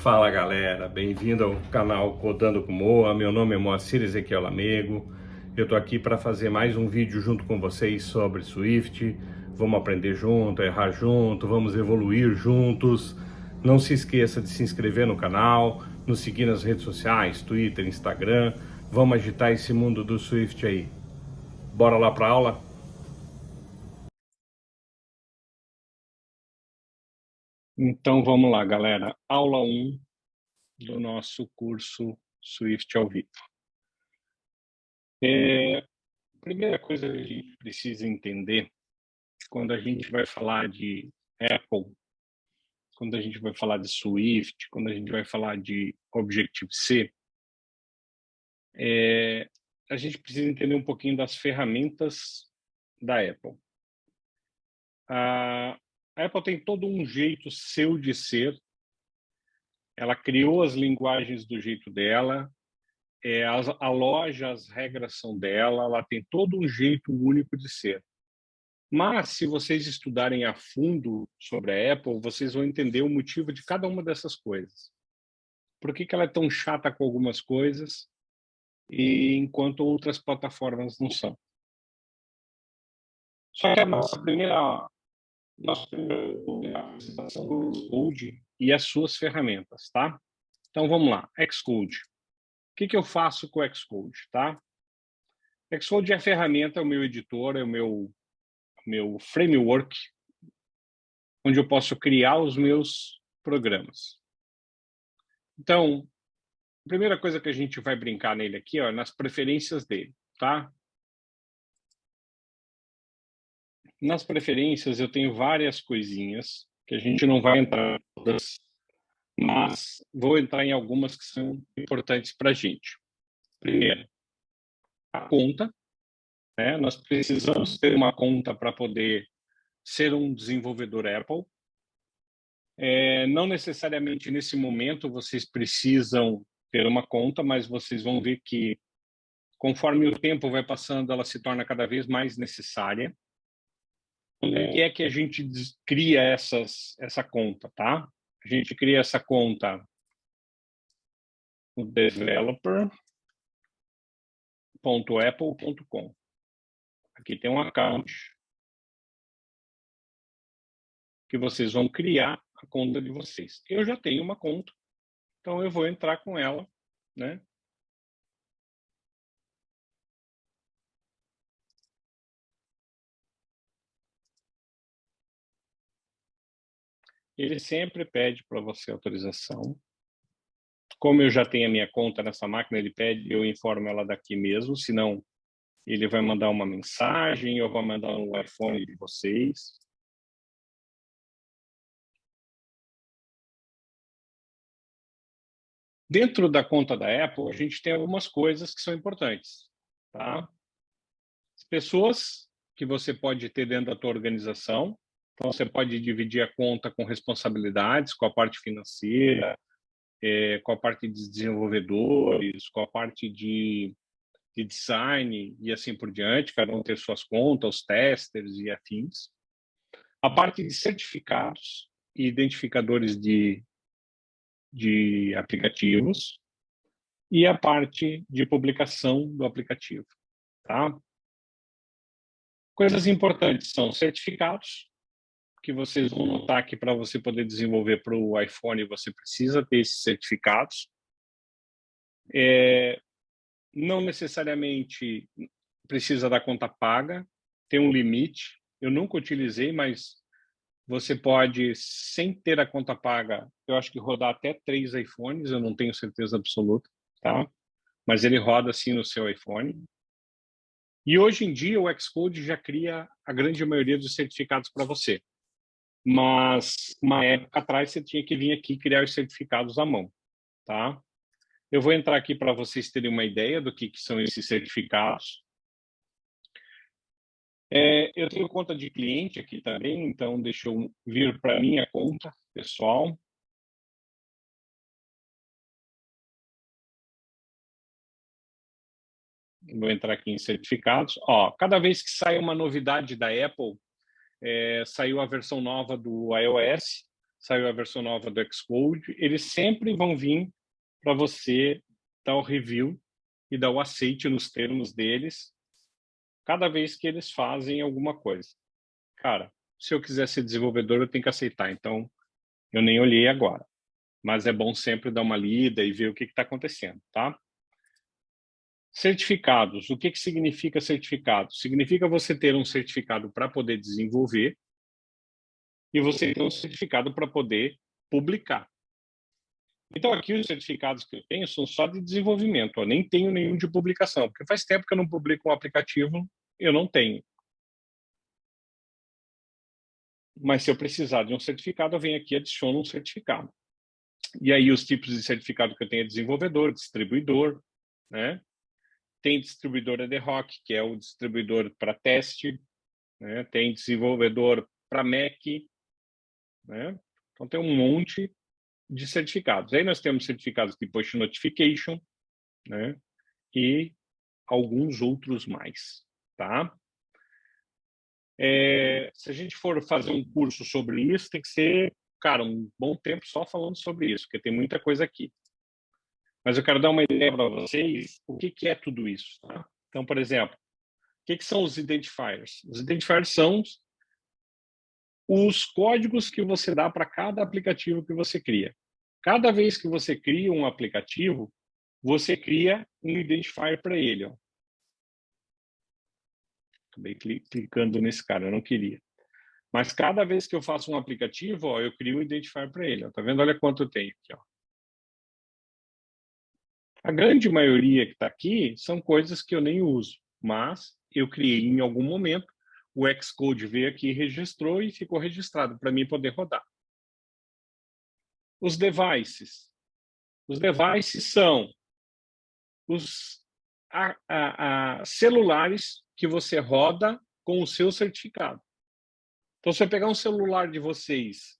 Fala galera, bem-vindo ao canal Codando com Moa. Meu nome é Moacir Ezequiel Lamego. Eu tô aqui para fazer mais um vídeo junto com vocês sobre Swift. Vamos aprender junto, errar junto, vamos evoluir juntos. Não se esqueça de se inscrever no canal, nos seguir nas redes sociais, Twitter, Instagram. Vamos agitar esse mundo do Swift aí. Bora lá para aula? Então vamos lá, galera. Aula 1 do nosso curso Swift ao vivo. A primeira coisa que a gente precisa entender quando a gente vai falar de Apple, quando a gente vai falar de Swift, quando a gente vai falar de Objective-C, a gente precisa entender um pouquinho das ferramentas da Apple. A Apple tem todo um jeito seu de ser, ela criou as linguagens do jeito dela, a loja, as regras são dela, ela tem todo um jeito único de ser. Mas, se vocês estudarem a fundo sobre a Apple, vocês vão entender o motivo de cada uma dessas coisas. Por que ela é tão chata com algumas coisas, enquanto outras plataformas não são. Só que a nossa primeira apresentação do Xcode e as suas ferramentas, tá? Então, vamos lá. Xcode. O que eu faço com o Xcode, tá? Xcode é a ferramenta, é o meu editor, é o meu framework, onde eu posso criar os meus programas. Então, a primeira coisa que a gente vai brincar nele aqui, ó, nas preferências dele, tá? Nas preferências eu tenho várias coisinhas que a gente não vai entrar em todas, mas vou entrar em algumas que são importantes para a gente. Primeiro, a conta, né? Nós precisamos ter uma conta para poder ser um desenvolvedor Apple. Não necessariamente nesse momento vocês precisam ter uma conta, mas vocês vão ver que conforme o tempo vai passando, ela se torna cada vez mais necessária. Onde é que a gente cria essa conta, tá? A gente cria essa conta no developer.apple.com. Aqui tem um account que vocês vão criar a conta de vocês. Eu já tenho uma conta, então eu vou entrar com ela, né? Ele sempre pede para você autorização. Como eu já tenho a minha conta nessa máquina, ele pede, eu informo ela daqui mesmo, senão ele vai mandar uma mensagem, eu vou mandar no iPhone de vocês. Dentro da conta da Apple, a gente tem algumas coisas que são importantes, tá? As pessoas que você pode ter dentro da tua organização, então você pode dividir a conta com responsabilidades, com a parte financeira, com a parte de desenvolvedores, com a parte de design e assim por diante, cada um ter suas contas, os testers e afins. A parte de certificados e identificadores de aplicativos e a parte de publicação do aplicativo, tá? Coisas importantes são certificados, que vocês vão notar que para você poder desenvolver para o iPhone, você precisa ter esses certificados. Não necessariamente precisa da conta paga, tem um limite. Eu nunca utilizei, mas você pode, sem ter a conta paga, eu acho que rodar até 3 iPhones, eu não tenho certeza absoluta, tá? Mas ele roda assim no seu iPhone. E hoje em dia o Xcode já cria a grande maioria dos certificados para você. Mas uma época atrás você tinha que vir aqui criar os certificados à mão, tá? Eu vou entrar aqui para vocês terem uma ideia do que são esses certificados. Eu tenho conta de cliente aqui também, então deixa eu vir para a minha conta pessoal. Vou entrar aqui em certificados. Ó, cada vez que sai uma novidade da Apple, saiu a versão nova do iOS, saiu a versão nova do Xcode, eles sempre vão vir para você dar o review e dar o aceite nos termos deles cada vez que eles fazem alguma coisa. Cara, se eu quiser ser desenvolvedor, eu tenho que aceitar. Então, eu nem olhei agora. Mas é bom sempre dar uma lida e ver o que está acontecendo, tá? Certificados. O que significa certificado? Significa você ter um certificado para poder desenvolver e você ter um certificado para poder publicar. Então, aqui os certificados que eu tenho são só de desenvolvimento. Eu nem tenho nenhum de publicação, porque faz tempo que eu não publico um aplicativo, eu não tenho. Mas se eu precisar de um certificado, eu venho aqui e adiciono um certificado. E aí os tipos de certificado que eu tenho é desenvolvedor, distribuidor, né? Tem distribuidor ad hoc, que é o distribuidor para teste, né? Tem desenvolvedor para Mac, né? Então tem um monte de certificados. Aí nós temos certificados de push notification, né? E alguns outros mais, tá? Se a gente for fazer um curso sobre isso, tem que ser, cara, um bom tempo só falando sobre isso, porque tem muita coisa aqui. Mas eu quero dar uma ideia para vocês o que é tudo isso, tá? Então, por exemplo, o que são os identifiers? Os identifiers são os códigos que você dá para cada aplicativo que você cria. Cada vez que você cria um aplicativo, você cria um identifier para ele. Ó. Acabei clicando nesse cara, eu não queria. Mas cada vez que eu faço um aplicativo, ó, eu crio um identifier para ele. Ó. Tá vendo? Olha quanto eu tenho aqui. Ó. A grande maioria que está aqui são coisas que eu nem uso, mas eu criei em algum momento, o Xcode veio aqui, registrou e ficou registrado para mim poder rodar. Os devices. Os devices são os celulares que você roda com o seu certificado. Então, se eu pegar um celular de vocês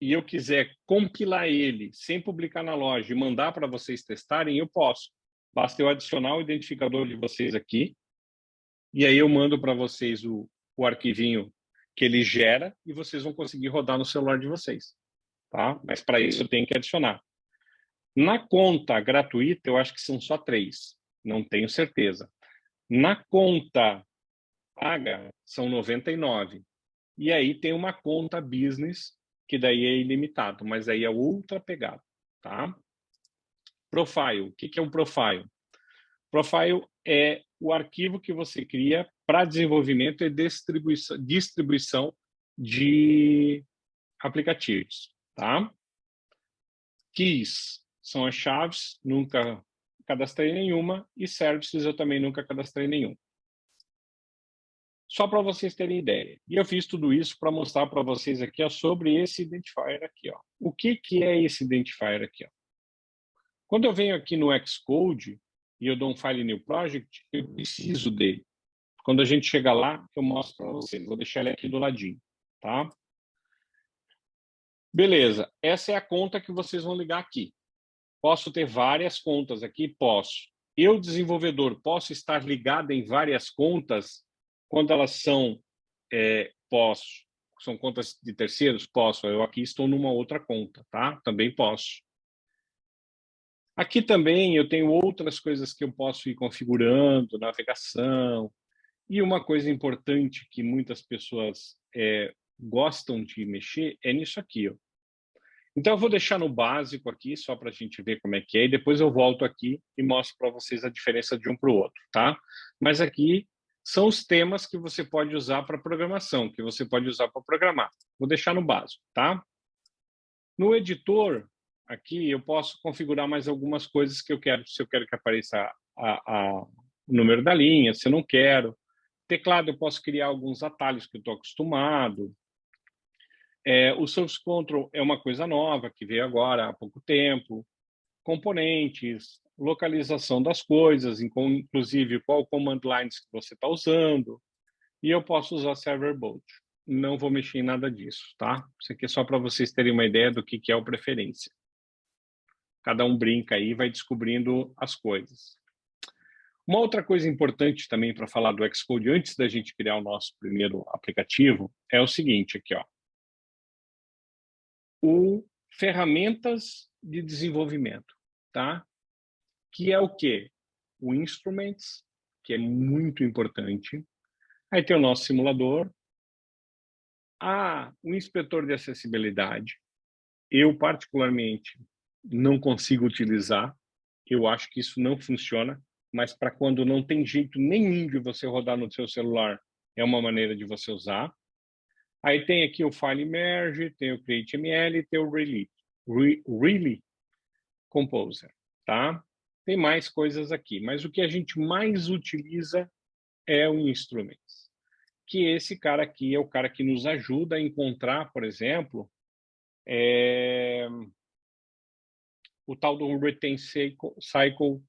e eu quiser compilar ele sem publicar na loja e mandar para vocês testarem, eu posso. Basta eu adicionar o identificador de vocês aqui e aí eu mando para vocês o arquivinho que ele gera e vocês vão conseguir rodar no celular de vocês. Tá? Mas para isso eu tenho que adicionar. Na conta gratuita, eu acho que são só 3. Não tenho certeza. Na conta paga, são 99. E aí tem uma conta business, que daí é ilimitado, mas aí é outra pegada. Tá? Profile. O que é um profile? Profile é o arquivo que você cria para desenvolvimento e distribuição de aplicativos. Tá? Keys são as chaves, nunca cadastrei nenhuma, e services eu também nunca cadastrei nenhum. Só para vocês terem ideia. E eu fiz tudo isso para mostrar para vocês aqui ó, sobre esse identifier aqui. Ó. O que é esse identifier aqui? Ó? Quando eu venho aqui no Xcode e eu dou um File New Project, eu preciso dele. Quando a gente chega lá, eu mostro para vocês. Vou deixar ele aqui do ladinho. Tá? Beleza. Essa é a conta que vocês vão ligar aqui. Posso ter várias contas aqui? Posso. Eu, desenvolvedor, posso estar ligado em várias contas quando elas são, posso. São contas de terceiros? Posso. Eu aqui estou numa outra conta, tá? Também posso. Aqui também eu tenho outras coisas que eu posso ir configurando, navegação. E uma coisa importante que muitas pessoas gostam de mexer é nisso aqui, ó. Então, eu vou deixar no básico aqui, só para a gente ver como é que é, e depois eu volto aqui e mostro para vocês a diferença de um para o outro, tá? Mas aqui são os temas que você pode usar para programação, que você pode usar para programar. Vou deixar no básico, tá? No editor, aqui, eu posso configurar mais algumas coisas que eu quero, se eu quero que apareça o número da linha, se eu não quero. Teclado, eu posso criar alguns atalhos que eu estou acostumado. O Source Control é uma coisa nova, que veio agora há pouco tempo. Componentes, localização das coisas, inclusive qual command lines que você está usando. E eu posso usar Server Boot. Não vou mexer em nada disso, tá? Isso aqui é só para vocês terem uma ideia do que é o preferência. Cada um brinca aí e vai descobrindo as coisas. Uma outra coisa importante também para falar do Xcode antes da gente criar o nosso primeiro aplicativo é o seguinte aqui, ó. o ferramentas de desenvolvimento, tá? Que é o quê? O Instruments, que é muito importante. Aí tem o nosso simulador. O inspetor de acessibilidade. Eu, particularmente, não consigo utilizar. Eu acho que isso não funciona, mas para quando não tem jeito nenhum de você rodar no seu celular, é uma maneira de você usar. Aí tem aqui o File Merge, tem o CreateML, tem o Really Composer, tá? Tem mais coisas aqui, mas o que a gente mais utiliza é o Instruments, que esse cara aqui é o cara que nos ajuda a encontrar, por exemplo, o tal do Retain Cycle,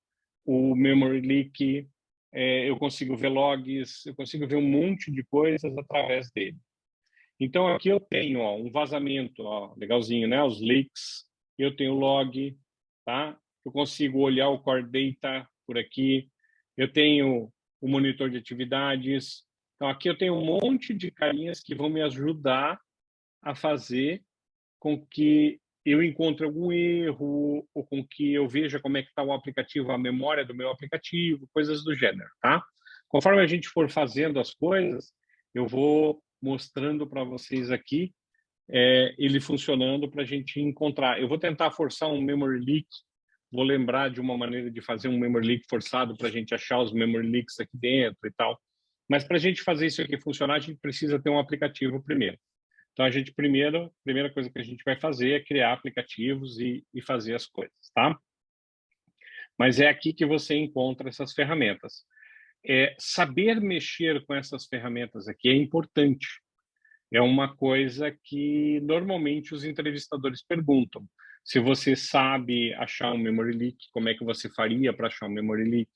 o Memory Leak, eu consigo ver logs, eu consigo ver um monte de coisas através dele. Então, aqui eu tenho um vazamento, legalzinho, né? Os leaks, eu tenho log, tá? Eu consigo olhar o Core Data por aqui, eu tenho o monitor de atividades. Então, aqui eu tenho um monte de carinhas que vão me ajudar a fazer com que eu encontre algum erro, ou com que eu veja como é que está o aplicativo, a memória do meu aplicativo, coisas do gênero, tá? Conforme a gente for fazendo as coisas, eu vou mostrando para vocês aqui ele funcionando para a gente encontrar. Eu vou tentar forçar um memory leak, vou lembrar de uma maneira de fazer um memory leak forçado para a gente achar os memory leaks aqui dentro e tal. Mas para a gente fazer isso aqui funcionar, a gente precisa ter um aplicativo primeiro. Então, a primeira coisa que a gente vai fazer é criar aplicativos e fazer as coisas, tá? Mas é aqui que você encontra essas ferramentas. Saber mexer com essas ferramentas aqui é importante. É uma coisa que normalmente os entrevistadores perguntam. Se você sabe achar um memory leak, como é que você faria para achar um memory leak?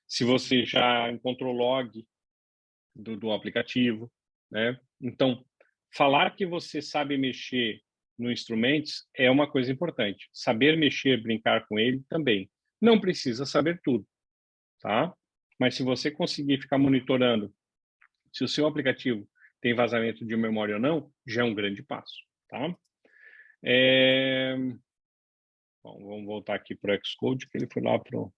Se você já encontrou log do aplicativo, né? Então, falar que você sabe mexer no Instruments é uma coisa importante. Saber mexer, brincar com ele também. Não precisa saber tudo, tá? Mas se você conseguir ficar monitorando se o seu aplicativo tem vazamento de memória ou não, já é um grande passo, tá? Bom, vamos voltar aqui para o Xcode, que ele foi lá para o...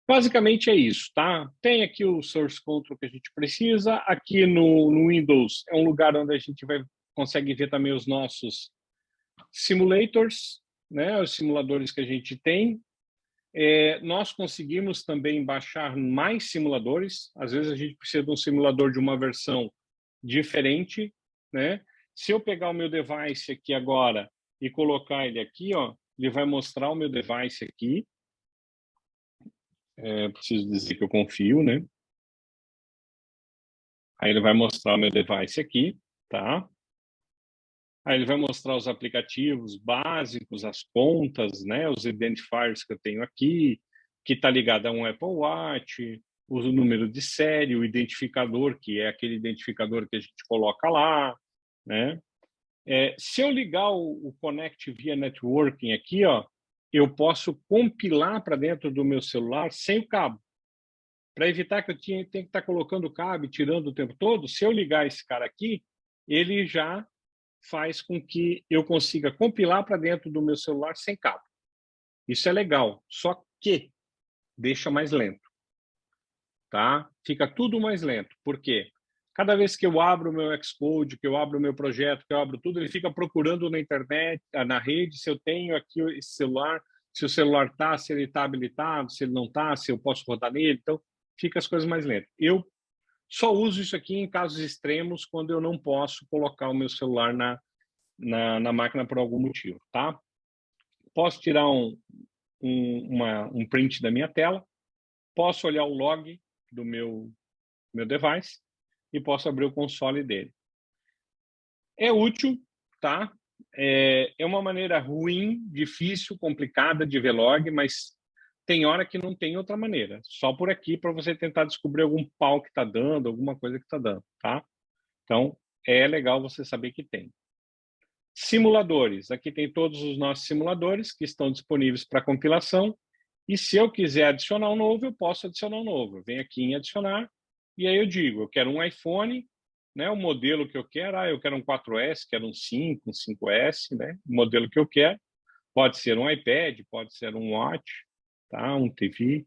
Basicamente é isso, tá? Tem aqui o source control que a gente precisa. Aqui no Windows é um lugar onde a gente consegue ver também os nossos simulators, né? Os simuladores que a gente tem. Nós conseguimos também baixar mais simuladores. Às vezes a gente precisa de um simulador de uma versão diferente, né? Se eu pegar o meu device aqui agora e colocar ele aqui, ó, ele vai mostrar o meu device aqui. Preciso dizer que eu confio, né? Aí ele vai mostrar o meu device aqui, tá? Aí ele vai mostrar os aplicativos básicos, as contas, né? Os identifiers que eu tenho aqui, que está ligado a um Apple Watch, o número de série, o identificador, que é aquele identificador que a gente coloca lá, né? Se eu ligar o Connect via Networking aqui, ó, eu posso compilar para dentro do meu celular sem o cabo. Para evitar que eu tenha que estar colocando o cabo e tirando o tempo todo, se eu ligar esse cara aqui, ele já faz com que eu consiga compilar para dentro do meu celular sem cabo. Isso é legal, só que deixa mais lento, tá? Fica tudo mais lento. Por quê? Cada vez que eu abro o meu Xcode, que eu abro o meu projeto, que eu abro tudo, ele fica procurando na internet, na rede, se eu tenho aqui esse celular, se o celular está, se ele está habilitado, se ele não está, se eu posso rodar nele. Então, fica as coisas mais lentas. Eu só uso isso aqui em casos extremos, quando eu não posso colocar o meu celular na máquina por algum motivo, tá? Posso tirar um print da minha tela, posso olhar o log do meu device e posso abrir o console dele. É útil, tá? É uma maneira ruim, difícil, complicada de ver log, mas tem hora que não tem outra maneira. Só por aqui para você tentar descobrir algum pau que está dando, alguma coisa que está dando, tá? Então, é legal você saber que tem. Simuladores. Aqui tem todos os nossos simuladores que estão disponíveis para compilação. E se eu quiser adicionar um novo, eu posso adicionar um novo. Eu venho aqui em adicionar e aí eu digo, eu quero um iPhone né, o modelo que eu quero. Eu quero um 4S, quero um 5, um 5S, né, o modelo que eu quero. Pode ser um iPad, pode ser um Watch, tá, um TV.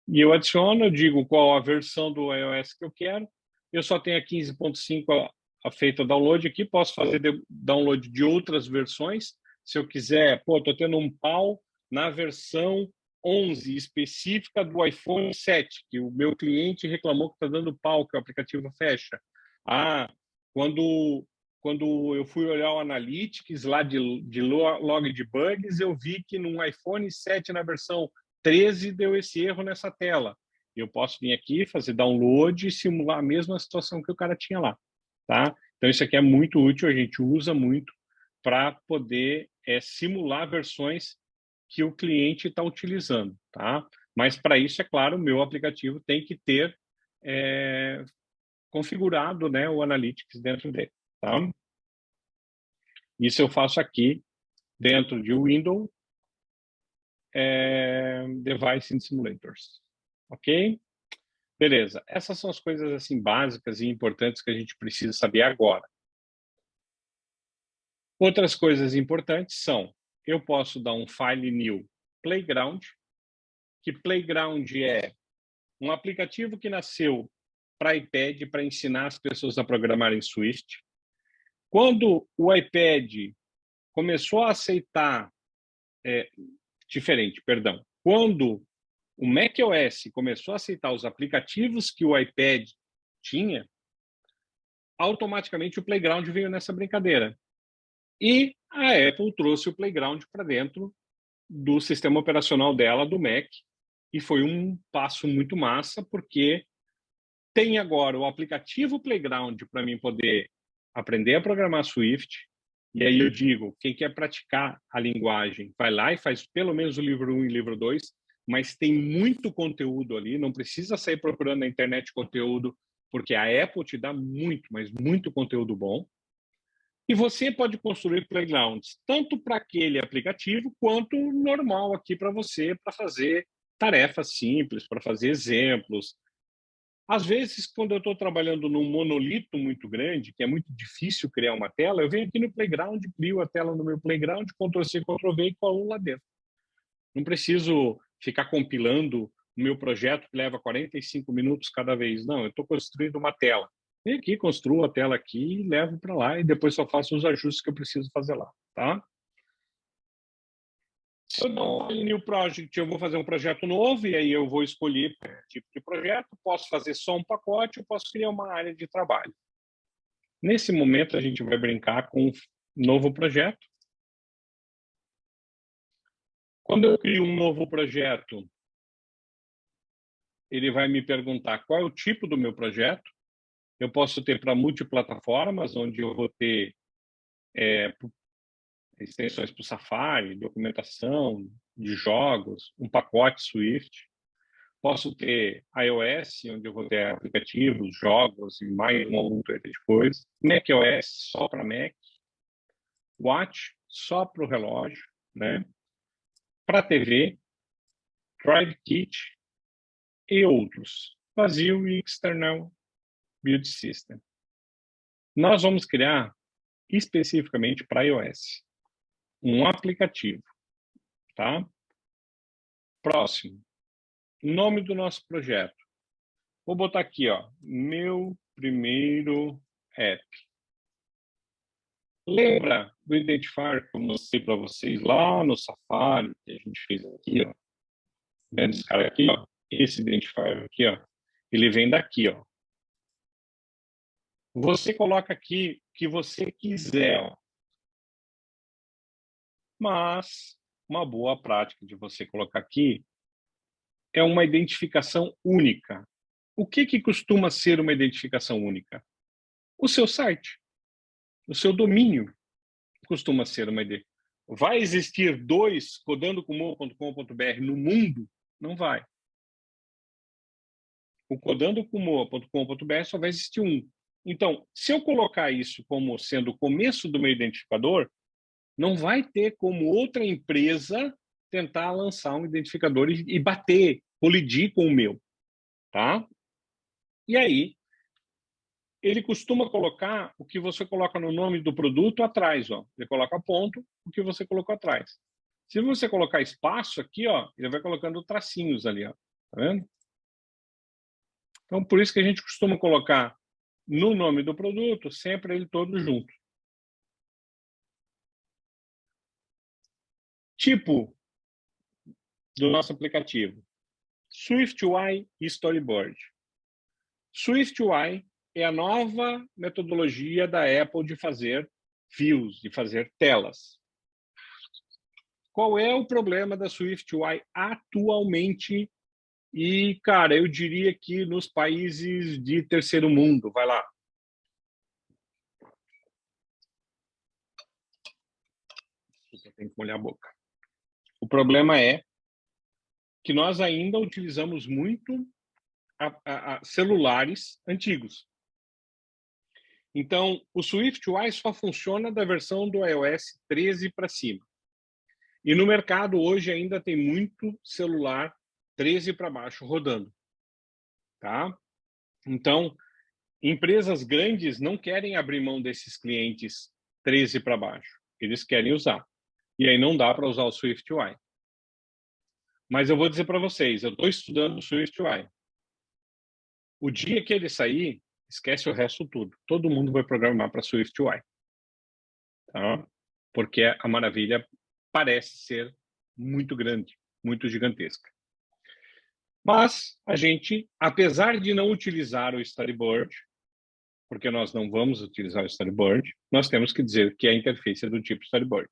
E eu adiciono, eu digo qual a versão do iOS que eu quero. Eu só tenho a 15.5 a feita download aqui, posso fazer download de outras versões. Se eu quiser, estou tendo um pau na versão 11 específica do iPhone 7, que o meu cliente reclamou que está dando pau, que o aplicativo fecha. Quando eu fui olhar o Analytics lá de log de bugs, eu vi que no iPhone 7, na versão 13, deu esse erro nessa tela. Eu posso vir aqui, fazer download e simular a mesma situação que o cara tinha lá. Tá? Então, isso aqui é muito útil, a gente usa muito para poder simular versões que o cliente está utilizando. Tá? Mas, para isso, é claro, o meu aplicativo tem que ter configurado, né, o Analytics dentro dele. Tá? Isso eu faço aqui dentro de Windows Device Simulators. Ok? Beleza. Essas são as coisas assim básicas e importantes que a gente precisa saber agora. Outras coisas importantes são, eu posso dar um file new Playground, que Playground é um aplicativo que nasceu para iPad para ensinar as pessoas a programar em Swift. Quando o iPad começou a aceitar quando o macOS começou a aceitar os aplicativos que o iPad tinha, automaticamente o Playground veio nessa brincadeira. E a Apple trouxe o Playground para dentro do sistema operacional dela, do Mac, e foi um passo muito massa, porque tem agora o aplicativo Playground para mim poder aprender a programar Swift. E aí eu digo, quem quer praticar a linguagem, vai lá e faz pelo menos o livro 1 e o livro 2, mas tem muito conteúdo ali, não precisa sair procurando na internet conteúdo, porque a Apple te dá muito, mas muito conteúdo bom. E você pode construir playgrounds tanto para aquele aplicativo quanto normal aqui para você, para fazer tarefas simples, para fazer exemplos. Às vezes, quando eu estou trabalhando num monolito muito grande, que é muito difícil criar uma tela, eu venho aqui no Playground, crio a tela no meu Playground, Ctrl+C, Ctrl+V e colo lá dentro. Não preciso ficar compilando o meu projeto que leva 45 minutos cada vez. Não, eu estou construindo uma tela. Vem aqui, construo a tela aqui, levo para lá e depois só faço os ajustes que eu preciso fazer lá, tá? Se eu não tenho new project, eu vou fazer um projeto novo e aí eu vou escolher tipo de projeto, posso fazer só um pacote, eu posso criar uma área de trabalho. Nesse momento, a gente vai brincar com um novo projeto. Quando eu crio um novo projeto, ele vai me perguntar qual é o tipo do meu projeto. Eu posso ter para multiplataformas, onde eu vou ter extensões para o Safari, documentação de jogos, um pacote Swift. Posso ter iOS, onde eu vou ter aplicativos, jogos e mais uma outra de coisas. macOS, só para Mac. Watch, só para o relógio, né? Para TV, Drive Kit e outros. Vazio e External Build System. Nós vamos criar especificamente para iOS um aplicativo, tá? Próximo. Nome do nosso projeto. Vou botar aqui, ó, meu primeiro app. Lembra do identifier que eu mostrei para vocês lá no Safari, que a gente fez aqui, ó? Vendo esse cara aqui, ó? Esse identifier aqui, ó. Ele vem daqui, ó. Você coloca aqui o que você quiser, ó. Mas uma boa prática de você colocar aqui é uma identificação única. O que costuma ser uma identificação única? O seu site, o seu domínio costuma ser uma identificação. Vai existir dois codandocomoa.com.br no mundo? Não vai. O codandocomoa.com.br só vai existir um. Então, se eu colocar isso como sendo o começo do meu identificador, não vai ter como outra empresa tentar lançar um identificador e bater, colidir com o meu, tá? E aí, ele costuma colocar o que você coloca no nome do produto atrás, ó. Ele coloca ponto, o que você colocou atrás. Se você colocar espaço aqui, ó, ele vai colocando tracinhos ali, ó. Tá vendo? Então, por isso que a gente costuma colocar no nome do produto sempre ele todo junto. Tipo do nosso aplicativo: SwiftUI e Storyboard. SwiftUI é a nova metodologia da Apple de fazer views, de fazer telas. Qual é o problema da SwiftUI atualmente? E, cara, eu diria que nos países de terceiro mundo, vai lá. Eu tenho que molhar a boca. O problema é que nós ainda utilizamos muito celulares antigos. Então, o SwiftUI só funciona da versão do iOS 13 para cima. E no mercado hoje ainda tem muito celular 13 para baixo rodando. Tá? Então, empresas grandes não querem abrir mão desses clientes 13 para baixo. Eles querem usar. E aí não dá para usar o SwiftUI. Mas eu vou dizer para vocês, eu estou estudando o SwiftUI. O dia que ele sair, esquece o resto tudo. Todo mundo vai programar para SwiftUI. Tá? Porque a maravilha parece ser muito grande, muito gigantesca. Mas a gente, apesar de não utilizar o storyboard, porque nós não vamos utilizar o storyboard, nós temos que dizer que a interface é do tipo storyboard.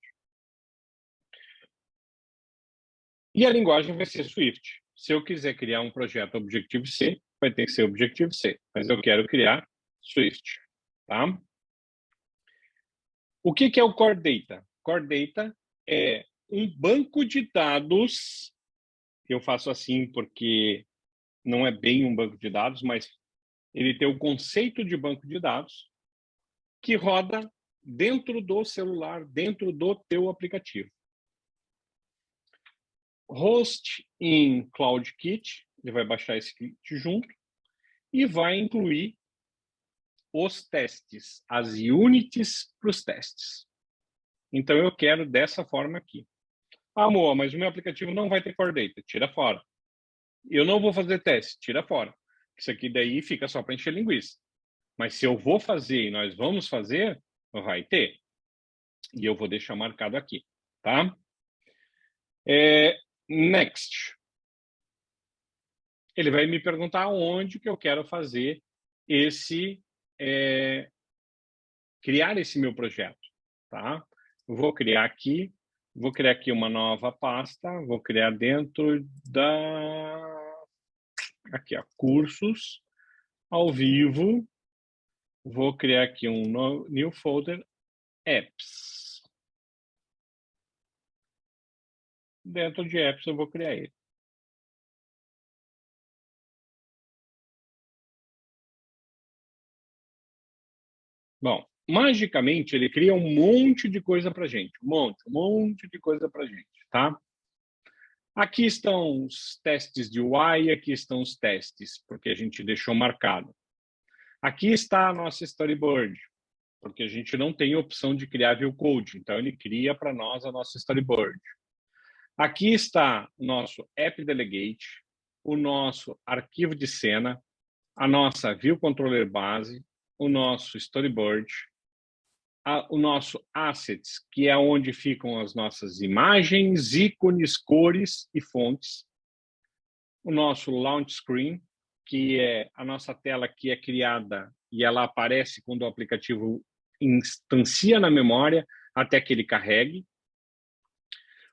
E a linguagem vai ser Swift. Se eu quiser criar um projeto Objective-C, vai ter que ser Objective-C, mas eu quero criar Swift. Tá? O que é o Core Data? Core Data é um banco de dados. Eu faço assim porque não é bem um banco de dados, mas ele tem o conceito de banco de dados que roda dentro do celular, dentro do teu aplicativo. Host em CloudKit, ele vai baixar esse kit junto e vai incluir os testes, as units para os testes. Então, eu quero dessa forma aqui. Ah, amor, mas o meu aplicativo não vai ter Core Data. Tira fora. Eu não vou fazer teste. Tira fora. Isso aqui daí fica só para encher linguiça. Mas se eu vou fazer e nós vamos fazer, vai ter. E eu vou deixar marcado aqui. Tá? Next. Ele vai me perguntar onde que eu quero fazer criar esse meu projeto, tá? Vou criar aqui uma nova pasta, vou criar dentro aqui, ó, cursos ao vivo, vou criar aqui um new folder, apps. Dentro de apps eu vou criar ele. Bom, magicamente ele cria um monte de coisa para gente, um monte de coisa para gente, tá? Aqui estão os testes de UI, aqui estão os testes, porque a gente deixou marcado. Aqui está a nossa storyboard, porque a gente não tem opção de criar view code, então ele cria para nós a nossa storyboard. Aqui está o nosso app delegate, o nosso arquivo de cena, a nossa view controller base, o nosso storyboard, o nosso assets, que é onde ficam as nossas imagens, ícones, cores e fontes, o nosso launch screen, que é a nossa tela que é criada e ela aparece quando o aplicativo instancia na memória até que ele carregue.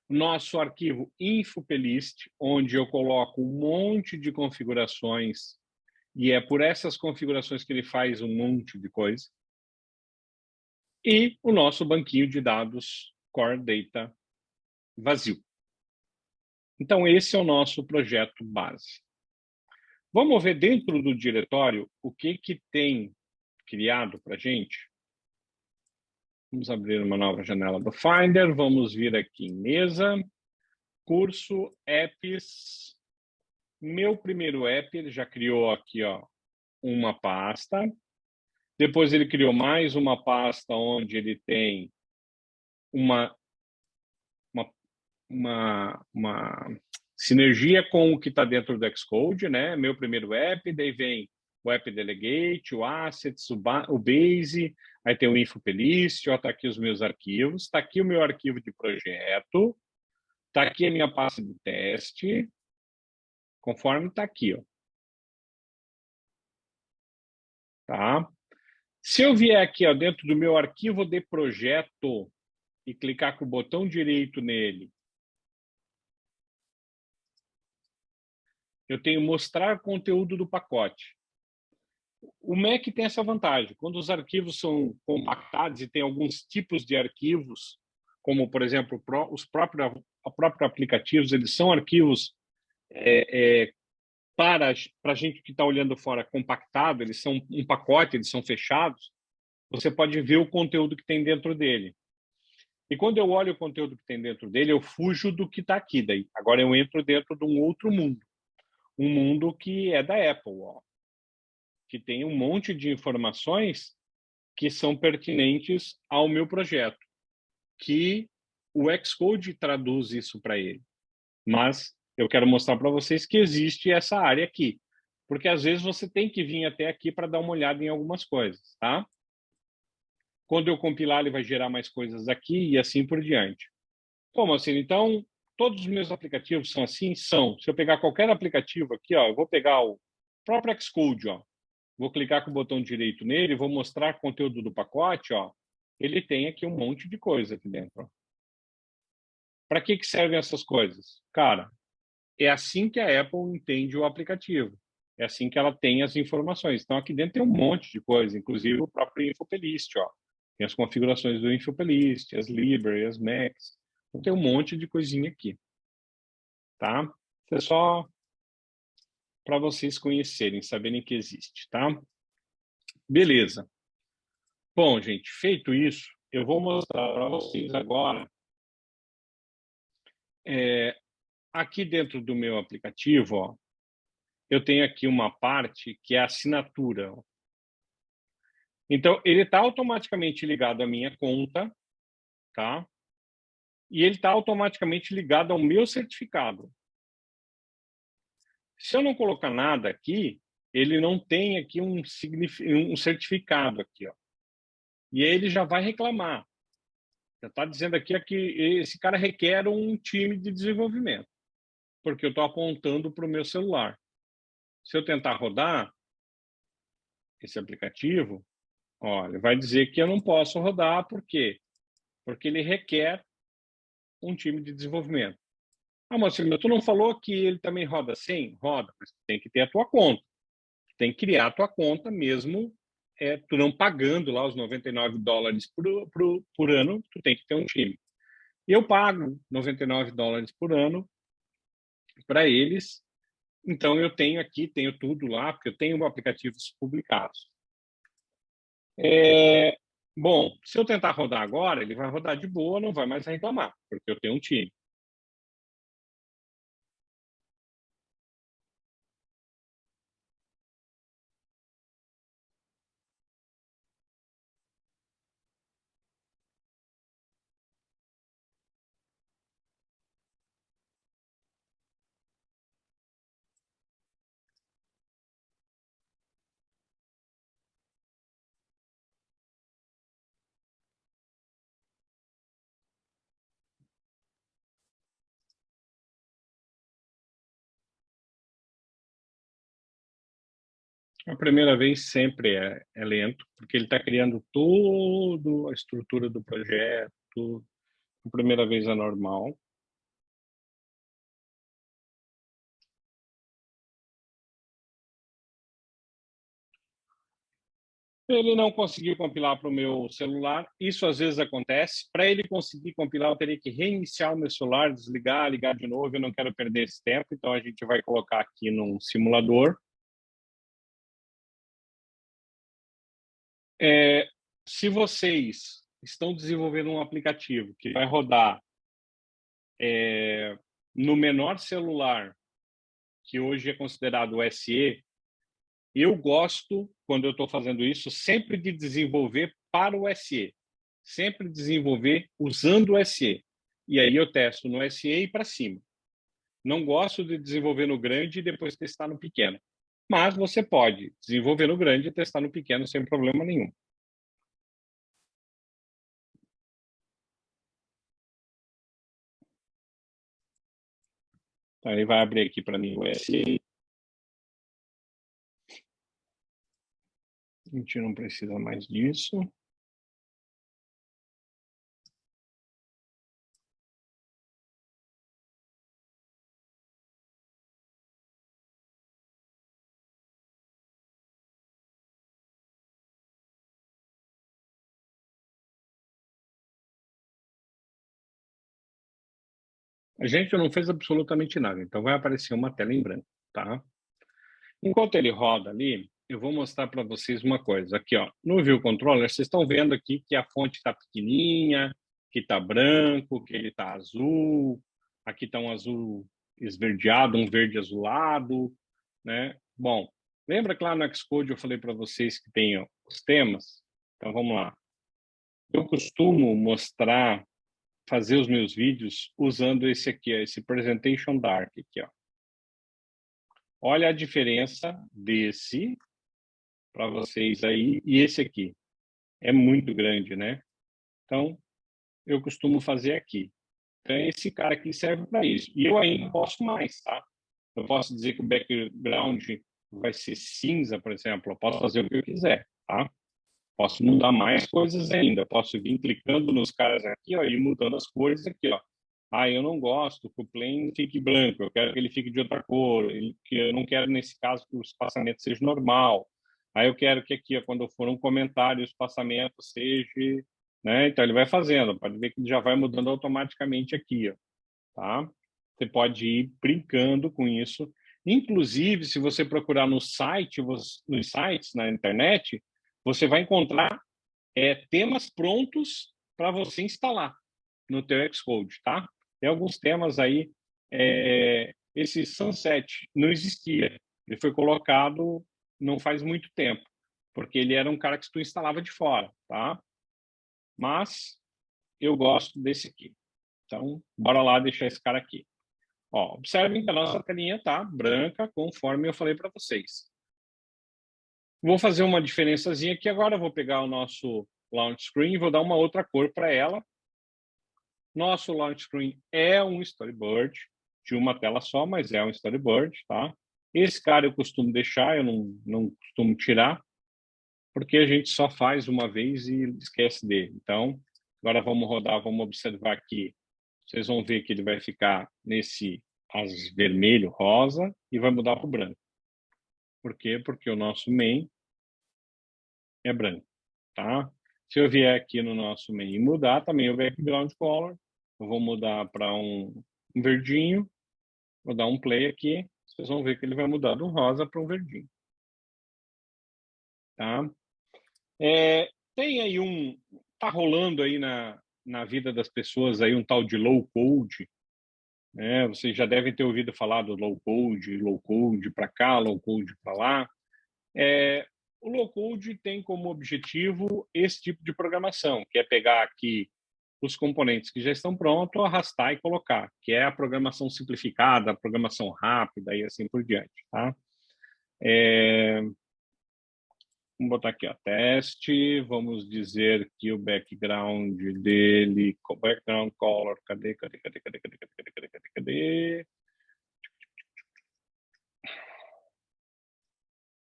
O nosso arquivo InfoPlist, onde eu coloco um monte de configurações e é por essas configurações que ele faz um monte de coisa. E o nosso banquinho de dados Core Data vazio. Então, esse é o nosso projeto base. Vamos ver dentro do diretório o que tem criado para a gente. Vamos abrir uma nova janela do Finder. Vamos vir aqui em mesa, curso, apps. Meu primeiro app, ele já criou aqui, ó, uma pasta. Depois ele criou mais uma pasta onde ele tem uma, uma sinergia com o que está dentro do Xcode, né? Meu primeiro app, daí vem o App Delegate, o Assets, o Base, aí tem o InfoPlist, ó, tá aqui os meus arquivos, está aqui o meu arquivo de projeto, está aqui a minha pasta de teste, conforme está aqui, ó. Tá? Se eu vier aqui, ó, dentro do meu arquivo de projeto e clicar com o botão direito nele, eu tenho mostrar conteúdo do pacote. O Mac tem essa vantagem. Quando os arquivos são compactados e tem alguns tipos de arquivos, como, por exemplo, os próprios aplicativos, eles são arquivos para a gente que está olhando fora compactado, eles são um pacote, eles são fechados, você pode ver o conteúdo que tem dentro dele. E quando eu olho o conteúdo que tem dentro dele, eu fujo do que está aqui. Daí. Agora eu entro dentro de um outro mundo. Um mundo que é da Apple, ó, que tem um monte de informações que são pertinentes ao meu projeto, que o Xcode traduz isso para ele. Mas eu quero mostrar para vocês que existe essa área aqui, porque às vezes você tem que vir até aqui para dar uma olhada em algumas coisas, tá? Quando eu compilar, ele vai gerar mais coisas aqui e assim por diante. Como assim? Então, todos os meus aplicativos são assim? São. Se eu pegar qualquer aplicativo aqui, ó, eu vou pegar o próprio Xcode, ó, vou clicar com o botão direito nele, vou mostrar conteúdo do pacote, ó, ele tem aqui um monte de coisa aqui dentro. Para que servem essas coisas? Cara, é assim que a Apple entende o aplicativo. É assim que ela tem as informações. Então, aqui dentro tem um monte de coisa, inclusive o próprio InfoPlist, ó. Tem as configurações do InfoPlist, as Library, as Macs. Então, tem um monte de coisinha aqui, tá? Isso é só para vocês conhecerem, saberem que existe, tá? Beleza. Bom, gente, feito isso, eu vou mostrar para vocês agora, aqui dentro do meu aplicativo, ó, eu tenho aqui uma parte que é a assinatura. Ó. Então, ele está automaticamente ligado à minha conta, tá? E ele está automaticamente ligado ao meu certificado. Se eu não colocar nada aqui, ele não tem aqui um certificado aqui, ó. E aí ele já vai reclamar. Já está dizendo aqui que esse cara requer um time de desenvolvimento, porque eu estou apontando para o meu celular. Se eu tentar rodar esse aplicativo, ó, ele vai dizer que eu não posso rodar, por quê? Porque ele requer um time de desenvolvimento. Ah, Marcelo, tu não falou que ele também roda sem? Roda, mas tem que ter a tua conta. Tem que criar a tua conta mesmo, tu não pagando lá os $99 por ano, tu tem que ter um time. Eu pago $99 por ano para eles, então eu tenho aqui, tenho tudo lá, porque eu tenho aplicativos publicados. Bom, se eu tentar rodar agora, ele vai rodar de boa, não vai mais reclamar, porque eu tenho um time. A primeira vez sempre é lento, porque ele está criando toda a estrutura do projeto. A primeira vez é normal. Ele não conseguiu compilar para o meu celular. Isso às vezes acontece. Para ele conseguir compilar, eu teria que reiniciar o meu celular, desligar, ligar de novo. Eu não quero perder esse tempo, então a gente vai colocar aqui num simulador. Se vocês estão desenvolvendo um aplicativo que vai rodar no menor celular, que hoje é considerado o SE, Eu gosto, quando eu estou fazendo isso, sempre de desenvolver para o SE. Sempre desenvolver usando o SE. E aí eu testo no SE e para cima. Não gosto de desenvolver no grande e depois testar no pequeno. Mas você pode desenvolver no grande e testar no pequeno sem problema nenhum. Então, ele vai abrir aqui para mim o SE. A gente não precisa mais disso. A gente não fez absolutamente nada, então vai aparecer uma tela em branco, tá? Enquanto ele roda ali, eu vou mostrar para vocês uma coisa. Aqui, ó, no View Controller, vocês estão vendo aqui que a fonte está pequenininha, que está branco, que ele está azul. Aqui está um azul esverdeado, um verde azulado, né? Bom, lembra que lá no Xcode eu falei para vocês que tem ó, os temas? Então, vamos lá. Eu costumo mostrar, fazer os meus vídeos usando esse aqui, ó, esse Presentation Dark aqui, ó. Olha a diferença desse para vocês aí e esse aqui. É muito grande, né? Então, eu costumo fazer aqui. Então, esse cara aqui serve para isso. E eu ainda posso mais, tá? Eu posso dizer que o background vai ser cinza, por exemplo. Eu posso fazer o que eu quiser, tá? Posso mudar mais coisas ainda. Posso vir clicando nos caras aqui, ó, e mudando as cores aqui, ó. Ah, eu não gosto que o plane fique branco, eu quero que ele fique de outra cor, que eu não quero, nesse caso, que o espaçamento seja normal. Aí eu quero que aqui, ó, quando for um comentário, o espaçamento seja... Né? Então, ele vai fazendo. Pode ver que ele já vai mudando automaticamente aqui, ó, tá? Você pode ir brincando com isso. Inclusive, se você procurar no site, nos sites, na internet, você vai encontrar temas prontos para você instalar no teu Xcode, tá? Tem alguns temas aí. Esse Sunset não existia. Ele foi colocado não faz muito tempo, porque ele era um cara que tu instalava de fora, tá? Mas eu gosto desse aqui. Então, bora lá deixar esse cara aqui. Ó, observem que a nossa telinha tá branca, conforme eu falei para vocês. Vou fazer uma diferençazinha aqui agora. Vou pegar o nosso launch screen e vou dar uma outra cor para ela. Nosso launch screen é um storyboard de uma tela só, mas é um storyboard, tá? Esse cara eu costumo deixar, eu não costumo tirar, porque a gente só faz uma vez e esquece dele. Então, agora vamos rodar, vamos observar aqui. Vocês vão ver que ele vai ficar nesse vermelho, rosa, e vai mudar para o branco. Por quê? Porque o nosso main é branco, tá? Se eu vier aqui no nosso main e mudar também o background color, eu vou mudar para um verdinho, vou dar um play aqui, vocês vão ver que ele vai mudar do rosa para um verdinho, tá? Tem aí tá rolando aí na vida das pessoas aí um tal de low code, né? Vocês já devem ter ouvido falar do low code para cá, low code para lá. O low code tem como objetivo esse tipo de programação, que é pegar aqui os componentes que já estão prontos, arrastar e colocar, que é a programação simplificada, a programação rápida e assim por diante, tá? Vamos botar aqui, ó, teste, vamos dizer que o background dele, background color, cadê?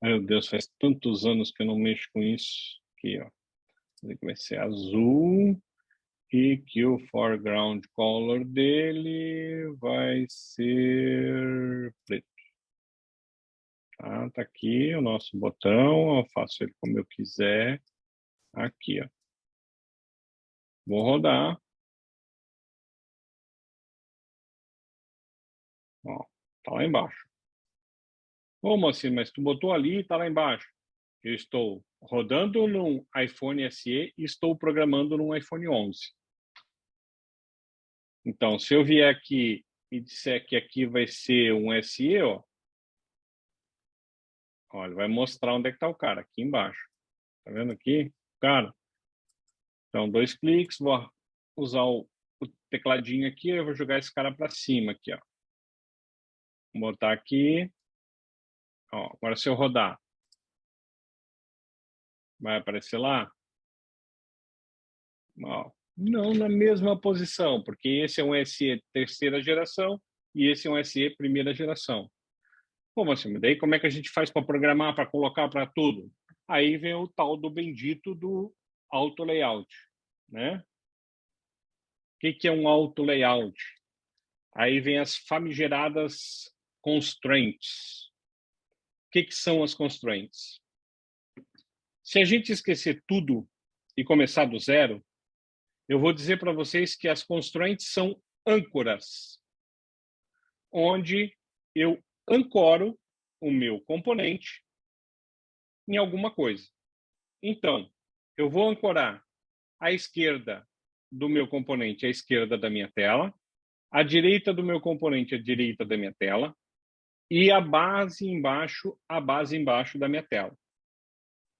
Meu Deus, faz tantos anos que eu não mexo com isso. Aqui, ó. Vai ser azul e que o foreground color dele vai ser preto. Tá aqui o nosso botão, eu faço ele como eu quiser. Aqui, ó. Vou rodar. Ó, tá lá embaixo. Ô, mocinho, mas tu botou ali e tá lá embaixo. Eu estou rodando num iPhone SE e estou programando num iPhone 11. Então, se eu vier aqui e disser que aqui vai ser um SE, ó, Olha, vai mostrar onde é que está o cara, aqui embaixo. Tá vendo aqui? Cara. Então, 2 cliques, vou usar o tecladinho aqui, eu vou jogar esse cara para cima aqui, ó. Vou botar aqui. Ó, agora se eu rodar, vai aparecer lá? Ó, não na mesma posição, porque esse é um SE terceira geração e esse é um SE primeira geração. Como assim? Daí como é que a gente faz para programar, para colocar para tudo? Aí vem o tal do bendito do auto layout, né? O que é um auto layout? Aí vem as famigeradas constraints. O que são as constraints? Se a gente esquecer tudo e começar do zero, eu vou dizer para vocês que as constraints são âncoras, onde eu ancoro o meu componente em alguma coisa. Então, eu vou ancorar a esquerda do meu componente à esquerda da minha tela, a direita do meu componente à direita da minha tela e a base embaixo da minha tela.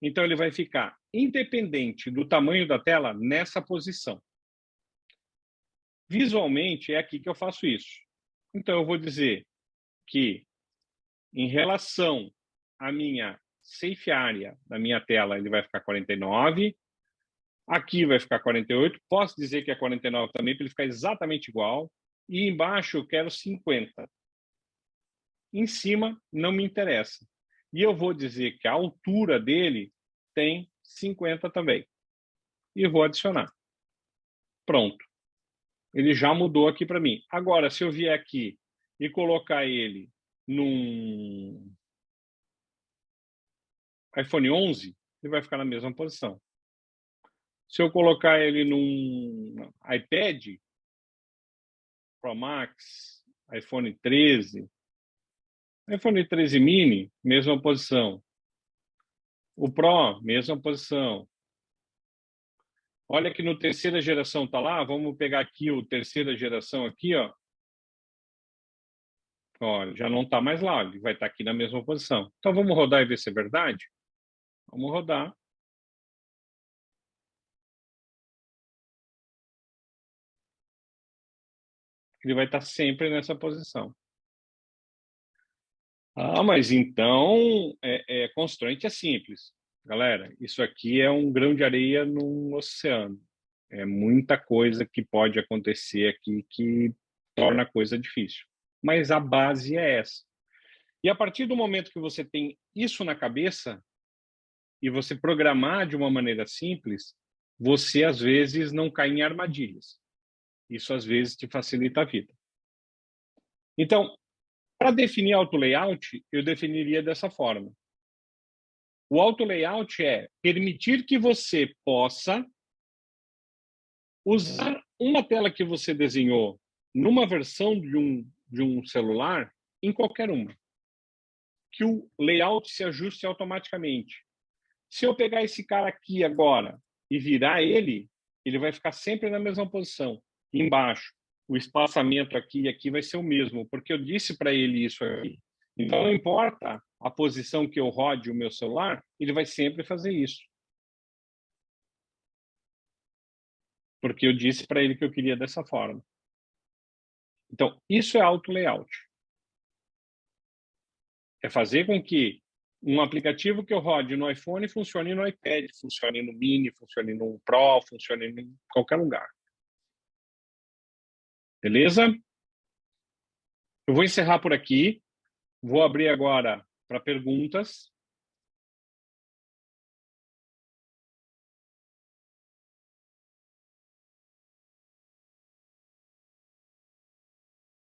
Então, ele vai ficar independente do tamanho da tela nessa posição. Visualmente, é aqui que eu faço isso. Então, eu vou dizer que, em relação à minha safe area da minha tela, ele vai ficar 49. Aqui vai ficar 48. Posso dizer que é 49 também, para ele ficar exatamente igual. E embaixo eu quero 50. Em cima, não me interessa. E eu vou dizer que a altura dele tem 50 também. E vou adicionar. Pronto. Ele já mudou aqui para mim. Agora, se eu vier aqui e colocar ele num iPhone 11, ele vai ficar na mesma posição. Se eu colocar ele num iPad Pro Max, iPhone 13, iPhone 13 mini, mesma posição. O Pro, mesma posição. Olha que no terceira geração tá lá, vamos pegar aqui o terceira geração aqui, ó. Olha, já não está mais lá, ele vai estar aqui na mesma posição. Então vamos rodar e ver se é verdade? Vamos rodar. Ele vai estar sempre nessa posição. Ah, mas então constraint é simples. Galera, isso aqui é um grão de areia no oceano. É muita coisa que pode acontecer aqui que torna a coisa difícil. Mas a base é essa. E a partir do momento que você tem isso na cabeça e você programar de uma maneira simples, você às vezes não cai em armadilhas. Isso às vezes te facilita a vida. Então, para definir auto layout, eu definiria dessa forma. O auto layout é permitir que você possa usar uma tela que você desenhou numa versão de um celular em qualquer uma. Que o layout se ajuste automaticamente. Se eu pegar esse cara aqui agora e virar ele, ele vai ficar sempre na mesma posição, embaixo. O espaçamento aqui e aqui vai ser o mesmo, porque eu disse para ele isso aqui. Então, não importa a posição que eu rode o meu celular, ele vai sempre fazer isso. Porque eu disse para ele que eu queria dessa forma. Então, isso é auto layout. É fazer com que um aplicativo que eu rode no iPhone funcione no iPad, funcione no Mini, funcione no Pro, funcione em qualquer lugar. Beleza? Eu vou encerrar por aqui. Vou abrir agora para perguntas.